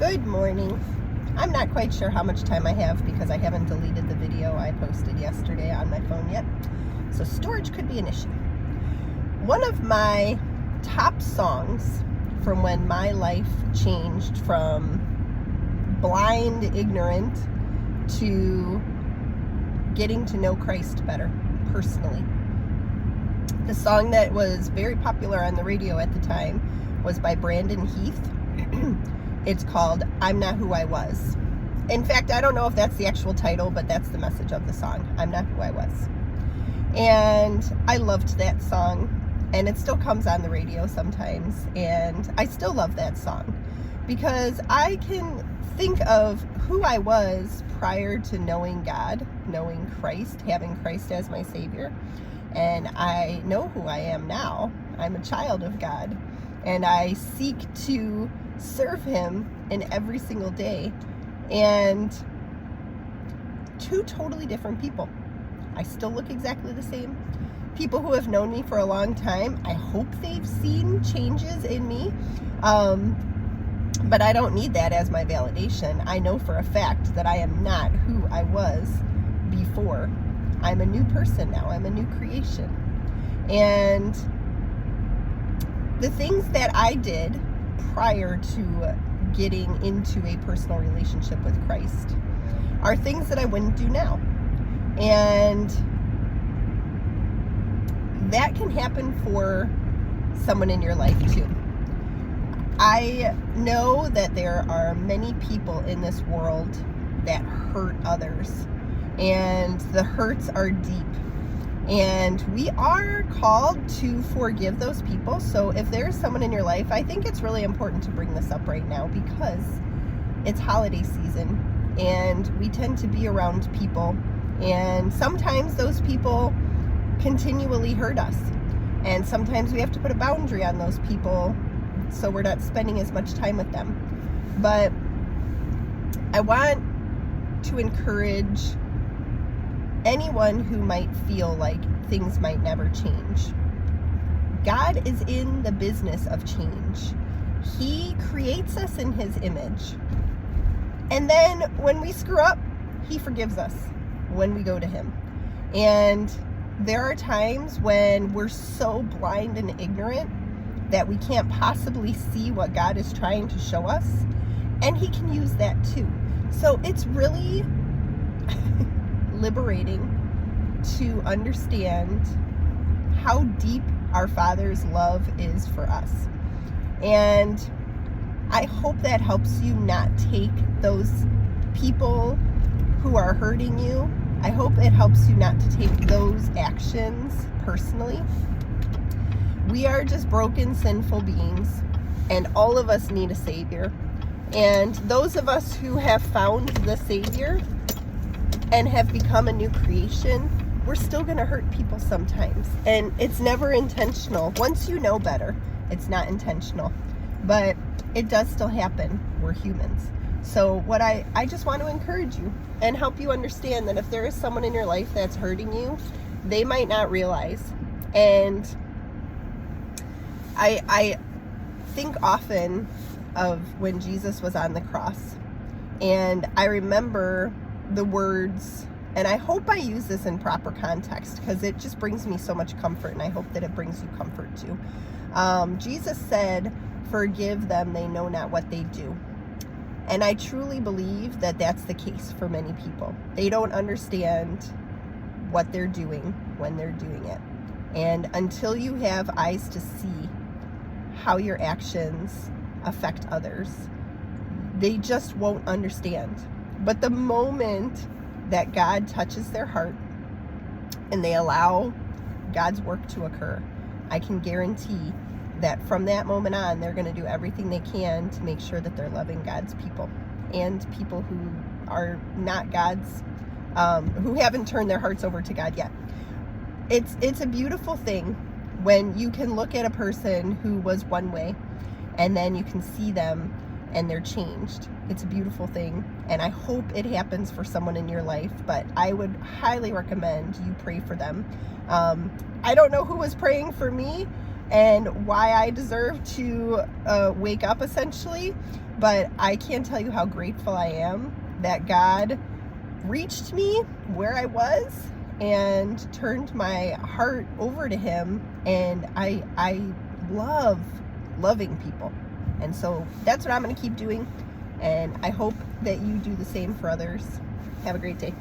Good morning. I'm not quite sure how much time I have because I haven't deleted the video I posted yesterday on my phone yet. So storage could be an issue. One of my top songs from when my life changed from blind, ignorant to getting to know Christ better personally. The song that was very popular on the radio at the time was by Brandon Heath. It's called I'm Not Who I Was. In fact, I don't know if that's the actual title, but that's the message of the song. I'm Not Who I Was. And I loved that song, and it still comes on the radio sometimes, and I still love that song because I can think of who I was prior to knowing God, knowing Christ, having Christ as my Savior, and I know who I am now. I'm a child of God, and I seek to serve Him in every single day. And two totally different people. I still look exactly the same. People who have known me for a long time, I hope they've seen changes in me. But I don't need that as my validation. I know for a fact that I am not who I was before. I'm a new person now. I'm a new creation. And the things that I did prior to getting into a personal relationship with Christ are things that I wouldn't do now. And that can happen for someone in your life too. I know that there are many people in this world that hurt others, and the hurts are deep. And we are called to forgive those people. So if there's someone in your life, I think it's really important to bring this up right now because it's holiday season and we tend to be around people, and sometimes those people continually hurt us, and sometimes we have to put a boundary on those people so we're not spending as much time with them. But I want to encourage anyone who might feel like things might never change. God is in the business of change. He creates us in His image. And then when we screw up, He forgives us when we go to Him. And there are times when we're so blind and ignorant that we can't possibly see what God is trying to show us. And He can use that too. So it's really liberating to understand how deep our Father's love is for us. And I hope that helps you not take those people who are hurting you. I hope it helps you not to take those actions personally. We are just broken, sinful beings, and all of us need a Savior. And those of us who have found the Savior and have become a new creation, we're still going to hurt people sometimes. And it's never intentional. Once you know better, it's not intentional. But it does still happen. We're humans. So what I just want to encourage you and help you understand that if there is someone in your life that's hurting you, they might not realize. And I think often of when Jesus was on the cross. And I remember the words, and I hope I use this in proper context because it just brings me so much comfort, and I hope that it brings you comfort too. Jesus said, "Forgive them, they know not what they do." And I truly believe that that's the case for many people. They don't understand what they're doing when they're doing it. And until you have eyes to see how your actions affect others, they just won't understand. But the moment that God touches their heart and they allow God's work to occur, I can guarantee that from that moment on, they're going to do everything they can to make sure that they're loving God's people and people who are not God's, who haven't turned their hearts over to God yet. It's a beautiful thing when you can look at a person who was one way and then you can see them and they're changed. It's a beautiful thing, and I hope it happens for someone in your life, but I would highly recommend you pray for them. I don't know who was praying for me, and why I deserve to wake up, essentially. But I can't tell you how grateful I am that God reached me where I was and turned my heart over to Him. And I love loving people. And so that's what I'm going to keep doing. And I hope that you do the same for others. Have a great day.